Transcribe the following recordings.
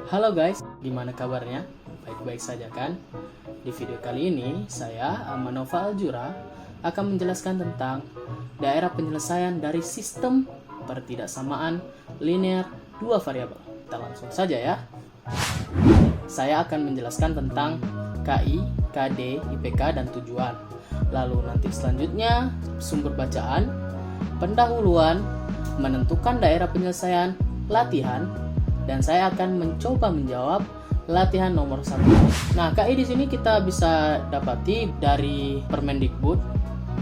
Halo guys, gimana kabarnya? Baik-baik saja kan? Di video kali ini, saya, Amanova Aljura, akan menjelaskan tentang daerah penyelesaian dari sistem pertidaksamaan linear dua variabel. Kita langsung saja ya. Saya akan menjelaskan tentang KI, KD, IPK, dan tujuan. Lalu nanti selanjutnya, sumber bacaan, pendahuluan, menentukan daerah penyelesaian, latihan, dan saya akan mencoba menjawab latihan nomor 1. Nah, KI di sini kita bisa dapati dari Permendikbud,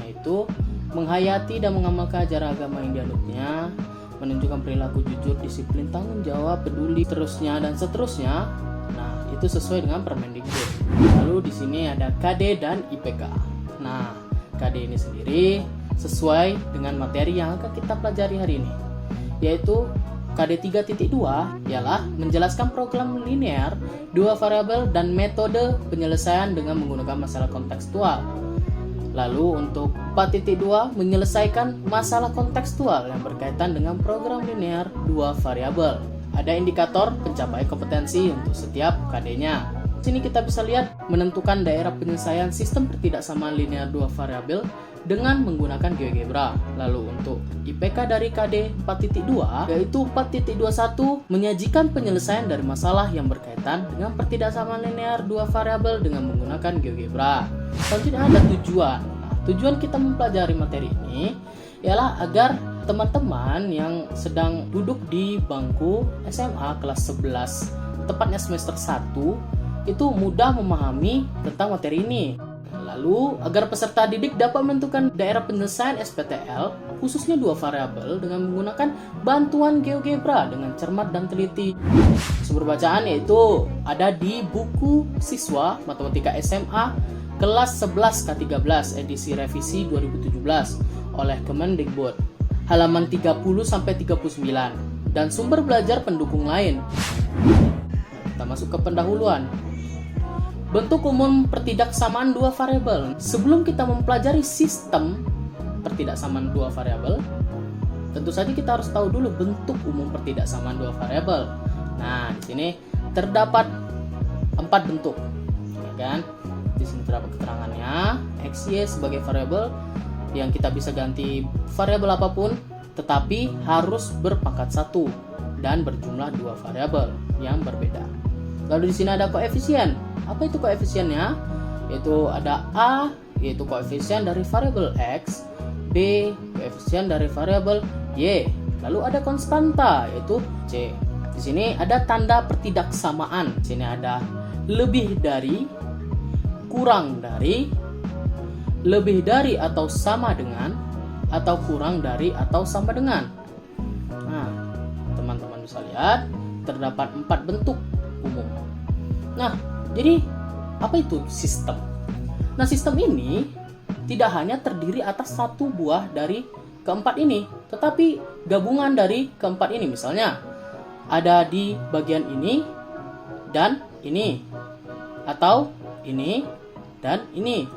yaitu menghayati dan mengamalkan ajaran agama yang dianutnya, menunjukkan perilaku jujur, disiplin, tanggung jawab, peduli, terusnya dan seterusnya. Nah, itu sesuai dengan Permendikbud. Lalu di sini ada KD dan IPK. Nah, KD ini sendiri sesuai dengan materi yang akan kita pelajari hari ini, yaitu KD 3.2 ialah menjelaskan program linear dua variabel dan metode penyelesaian dengan menggunakan masalah kontekstual. Lalu untuk 4.2 menyelesaikan masalah kontekstual yang berkaitan dengan program linear dua variabel. Ada indikator pencapaian kompetensi untuk setiap KD-nya. Di sini kita bisa lihat menentukan daerah penyelesaian sistem pertidaksamaan linear dua variabel dengan menggunakan GeoGebra. Lalu untuk IPK dari KD 4.2 yaitu 4.21 menyajikan penyelesaian dari masalah yang berkaitan dengan pertidaksamaan linear dua variabel dengan menggunakan GeoGebra. Selanjutnya ada tujuan. Nah, tujuan kita mempelajari materi ini ialah agar teman-teman yang sedang duduk di bangku SMA kelas 11, tepatnya semester 1, itu mudah memahami tentang materi ini. Lalu, agar peserta didik dapat menentukan daerah penyelesaian SPTL, khususnya dua variabel dengan menggunakan bantuan GeoGebra dengan cermat dan teliti. Sumber bacaan yaitu ada di buku siswa Matematika SMA kelas 11 K13 edisi revisi 2017 oleh Kemendikbud, halaman 30-39, dan sumber belajar pendukung lain. Kita masuk ke pendahuluan. Bentuk umum pertidaksamaan dua variabel. Sebelum kita mempelajari sistem pertidaksamaan dua variabel, tentu saja kita harus tahu dulu bentuk umum pertidaksamaan dua variabel. Nah, di sini terdapat 4 bentuk, ya kan? Di sini terdapat keterangannya. X, Y sebagai variabel yang kita bisa ganti variabel apapun, tetapi harus berpangkat 1 dan berjumlah dua variabel yang berbeda. Lalu di sini ada koefisien. Apa itu koefisiennya? Yaitu ada A, yaitu koefisien dari variabel X, B, koefisien dari variabel Y. Lalu ada konstanta, yaitu C. Di sini ada tanda pertidaksamaan. Di sini ada lebih dari, kurang dari, lebih dari atau sama dengan, atau kurang dari atau sama dengan. Nah, teman-teman bisa lihat terdapat 4 bentuk umum. Nah, jadi apa itu sistem? Nah, sistem ini tidak hanya terdiri atas satu buah dari keempat ini, tetapi gabungan dari keempat ini. Misalnya, ada di bagian ini dan ini, atau ini dan ini.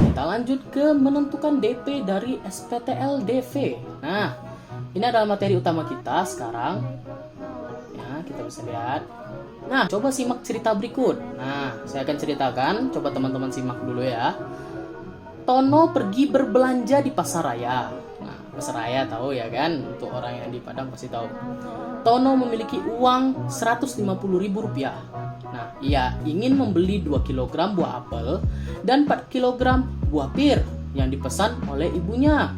Kita lanjut ke menentukan DP dari SPTL DV. Nah, ini adalah materi utama kita sekarang. Ya, kita bisa lihat. Nah, coba simak cerita berikut. Nah, saya akan ceritakan. Coba teman-teman simak dulu ya. Tono pergi berbelanja di pasar raya. Nah, pasar raya tahu ya kan? Untuk orang yang di Padang pasti tahu. Tono memiliki uang Rp150.000. Nah, ia ingin membeli 2 kg buah apel dan 4 kg buah pir yang dipesan oleh ibunya.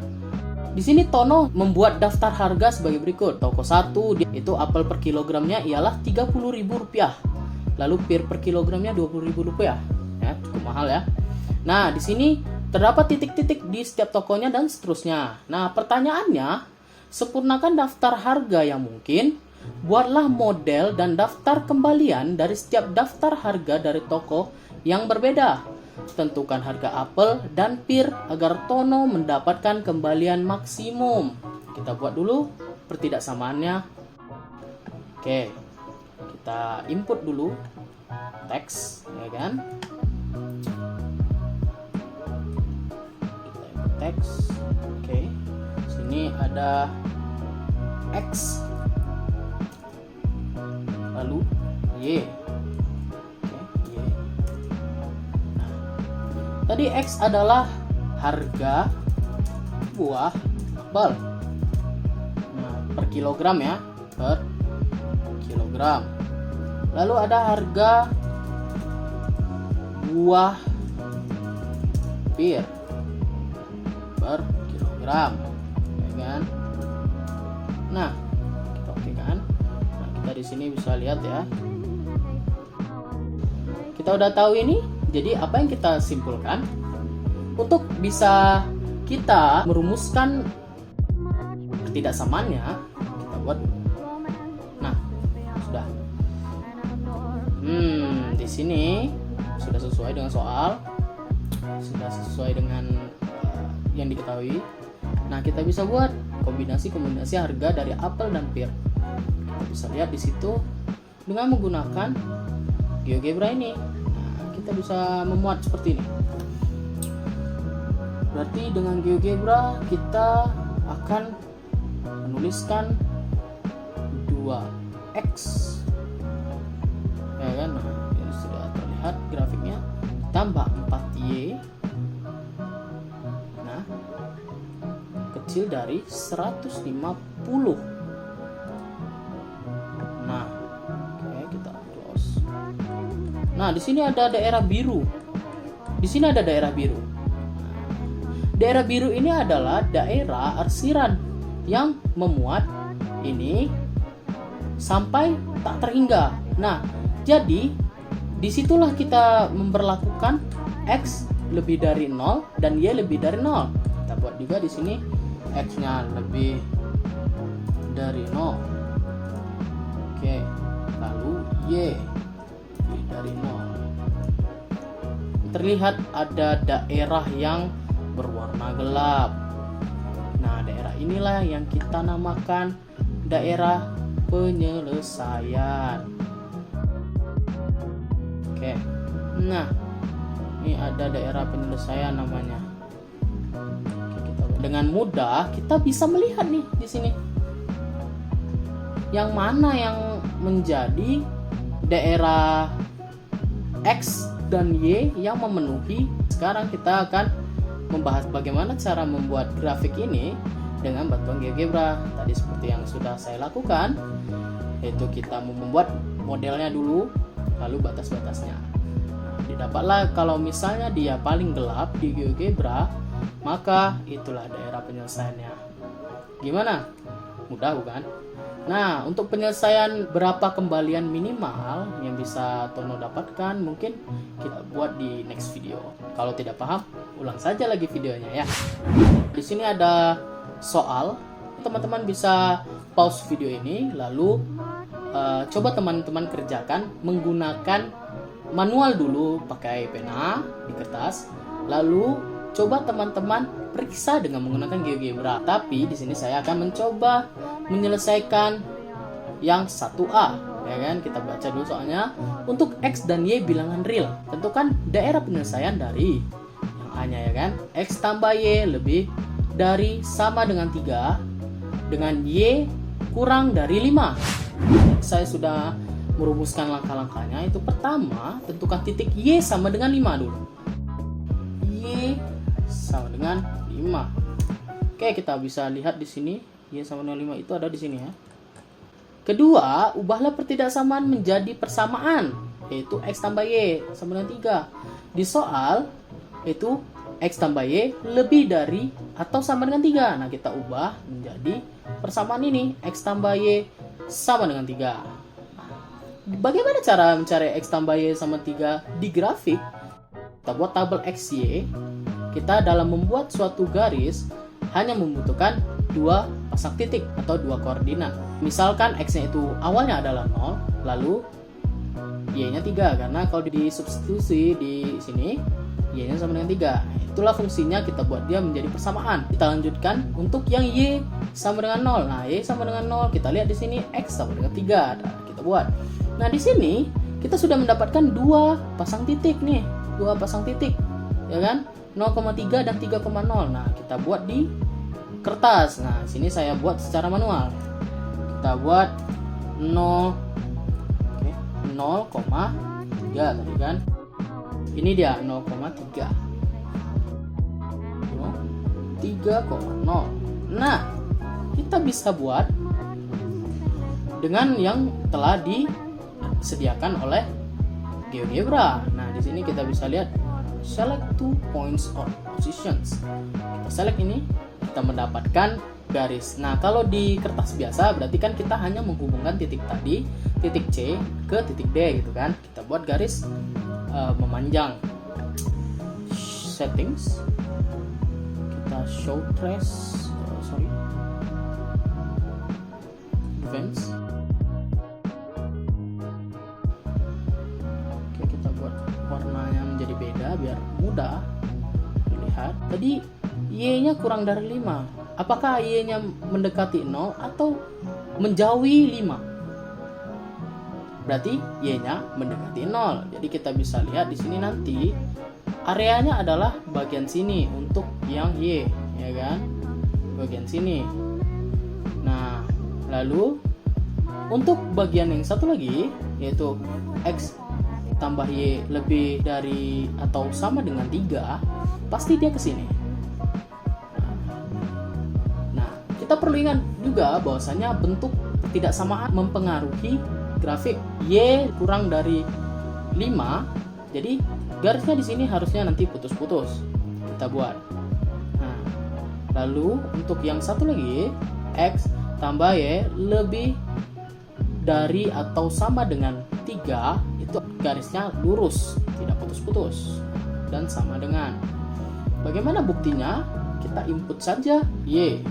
Di sini Tono membuat daftar harga sebagai berikut. Toko 1 itu apel per kilogramnya ialah Rp30.000. Lalu pir per kilogramnya Rp20.000. Ya, cukup mahal ya. Nah, di sini terdapat titik-titik di setiap tokonya dan seterusnya. Nah, pertanyaannya, sempurnakan daftar harga yang mungkin. Buatlah model dan daftar kembalian dari setiap daftar harga dari toko yang berbeda. Tentukan harga apel dan pir agar Tono mendapatkan kembalian maksimum. Kita buat dulu pertidaksamaannya. Oke, kita input dulu teks, ya kan? Kita input teks. Oke, sini ada X. lalu Y. Oke, Y. Nah, tadi X adalah harga buah apel. Nah, per kilogram ya, per kilogram. Lalu ada harga buah pir per kilogram, ya kan? Nah, kita oke kan? Nah, kita di sini bisa lihat ya. Kita udah tahu ini, jadi apa yang kita simpulkan? Untuk bisa kita merumuskan ketidaksamaannya, kita buat. Nah, sudah. Di sini sudah sesuai dengan soal, sudah sesuai dengan yang diketahui. Nah, kita bisa buat kombinasi harga dari apel dan pir. Kita bisa lihat di situ dengan menggunakan GeoGebra ini. Nah, kita bisa memuat seperti ini. Berarti dengan GeoGebra kita akan menuliskan 2x, ya kan? Nah, ini sudah terlihat grafiknya, tambah 4y, nah kecil dari 150. Nah, oke, kita close. Nah, di sini ada daerah biru. Di sini ada daerah biru. Daerah biru ini adalah daerah arsiran yang memuat ini sampai tak terhingga. Nah, jadi disitulah kita memperlakukan X lebih dari 0 dan Y lebih dari 0. Kita buat juga di sini X-nya lebih dari 0. Oke, lalu Y lebih dari 0. Terlihat ada daerah yang berwarna gelap. Nah, daerah inilah yang kita namakan daerah penyelesaian. Oke. Nah, ini ada daerah penyelesaian namanya. Oke, dengan mudah kita bisa melihat nih di sini. Yang mana yang menjadi daerah X dan Y yang memenuhi. Sekarang kita akan membahas bagaimana cara membuat grafik ini dengan bantuan GeoGebra. Tadi seperti yang sudah saya lakukan, yaitu kita membuat modelnya dulu, lalu batas-batasnya. Nah, didapatlah kalau misalnya dia paling gelap di GeoGebra, maka itulah daerah penyelesaiannya. Gimana? Mudah bukan? Nah, untuk penyelesaian berapa kembalian minimal yang bisa Tono dapatkan, mungkin kita buat di next video. Kalau tidak paham, ulang saja lagi videonya ya. Di sini ada soal, teman-teman bisa pause video ini, lalu coba teman-teman kerjakan menggunakan manual dulu, pakai pena di kertas, lalu coba teman-teman periksa dengan menggunakan GeoGebra. Tapi di sini saya akan mencoba menyelesaikan yang 1A, ya kan? Kita baca dulu soalnya. Untuk X dan Y bilangan real, tentukan daerah penyelesaian dari yang A-nya, ya kan? X tambah Y lebih dari sama dengan 3 dengan Y kurang dari 5. Saya sudah merumuskan langkah-langkahnya. Itu pertama, tentukan titik Y sama dengan 5 dulu. Y sama dengan 5. Oke, kita bisa lihat di sini Y sama dengan 5 itu ada di sini ya. Kedua, ubahlah pertidaksamaan menjadi persamaan, yaitu X tambah Y sama dengan 3. Di soal itu X tambah Y lebih dari atau sama dengan 3. Nah, kita ubah menjadi persamaan ini, X tambah Y sama dengan 3. Bagaimana cara mencari X tambah Y sama 3 di grafik? Kita buat tabel XY. Kita dalam membuat suatu garis hanya membutuhkan 2 pasang titik atau 2 koordinat. Misalkan X-nya itu awalnya adalah 0, lalu Y-nya 3, karena kalau disubstitusi di sini Y-nya sama dengan 3. Itulah fungsinya, kita buat dia menjadi persamaan. Kita lanjutkan untuk yang Y sama dengan 0. Nah, Y sama dengan 0, kita lihat di sini X sama dengan 3. Nah, kita buat. Nah, di sini kita sudah mendapatkan 2 pasang titik nih, 2 pasang titik, ya kan? 0,3 dan 3,0. Nah, kita buat di kertas. Nah, sini saya buat secara manual. Kita buat 0, 0,3 tadi kan. Ini dia 0,3. 3,0. Nah, kita bisa buat dengan yang telah disediakan oleh GeoGebra. Nah, di sini kita bisa lihat select 2 points or positions. Kita select ini, kita mendapatkan garis. Nah, kalau di kertas biasa berarti kan kita hanya menghubungkan titik tadi, titik C ke titik D gitu kan. Kita buat garis memanjang. Settings, kita show trace, events. Oke, kita buat warnanya menjadi beda biar mudah dilihat. Tadi Y-nya kurang dari 5. Apakah Y-nya mendekati 0 atau menjauhi 5? Berarti Y-nya mendekati 0. Jadi kita bisa lihat di sini nanti areanya adalah bagian sini untuk yang Y, ya kan? Bagian sini. Nah, lalu untuk bagian yang satu lagi yaitu X tambah Y lebih dari atau sama dengan 3, pasti dia ke sini. Nah, kita perlu ingat juga bahwasanya bentuk tidak samaan mempengaruhi grafik. Y kurang dari 5, jadi garisnya di sini harusnya nanti putus-putus. Kita buat. Nah, lalu untuk yang satu lagi X tambah Y lebih dari atau sama dengan 3, itu garisnya lurus, tidak putus-putus dan sama dengan. Bagaimana buktinya? Kita input saja Y.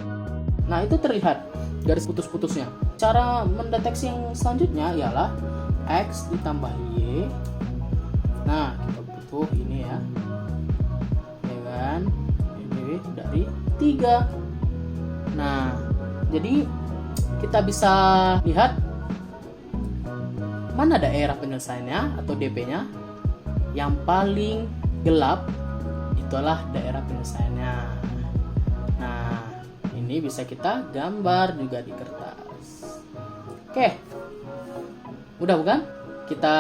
Nah, itu terlihat garis putus-putusnya. Cara mendeteksi yang selanjutnya ialah X ditambah Y. Nah, kita butuh ini ya kan, ini dari 3. Nah, jadi kita bisa lihat mana daerah penyelesaiannya atau DP-nya. Yang paling gelap itulah daerah penyelesaiannya. Nah, ini bisa kita gambar juga di kertas. Oke, mudah bukan? Kita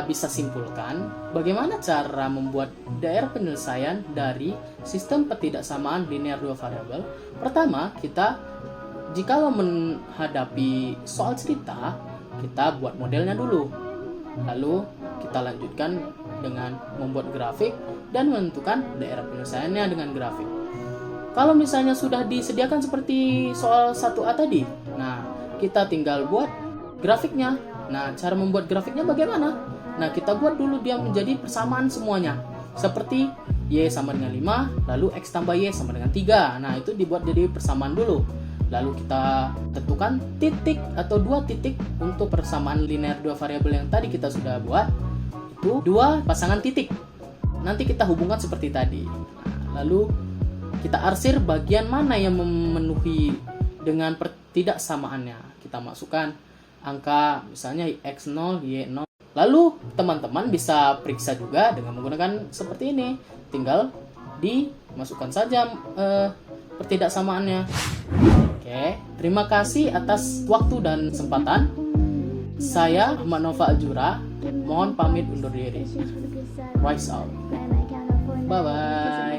bisa simpulkan bagaimana cara membuat daerah penyelesaian dari sistem ketidaksamaan linear 2 variabel. Pertama, kita jika menghadapi soal cerita, kita buat modelnya dulu. Lalu kita lanjutkan dengan membuat grafik dan menentukan daerah penyelesaiannya dengan grafik. Kalau misalnya sudah disediakan seperti soal 1A tadi, nah kita tinggal buat grafiknya. Nah, cara membuat grafiknya bagaimana? Nah, kita buat dulu dia menjadi persamaan semuanya. Seperti Y sama dengan 5, lalu X tambah Y sama dengan 3. Nah, itu dibuat jadi persamaan dulu. Lalu kita tentukan titik atau 2 titik untuk persamaan linear 2 variabel yang tadi kita sudah buat. Itu 2 pasangan titik. Nanti kita hubungkan seperti tadi. Nah, lalu kita arsir bagian mana yang memenuhi dengan ketidaksamaannya. Kita masukkan angka misalnya X0, Y0. Lalu teman-teman bisa periksa juga dengan menggunakan seperti ini. Tinggal dimasukkan saja ketidaksamaannya. Oke, terima kasih atas waktu dan kesempatan. Saya Ahmad Nova Aljura, mohon pamit undur diri. Rise out. Bye-bye.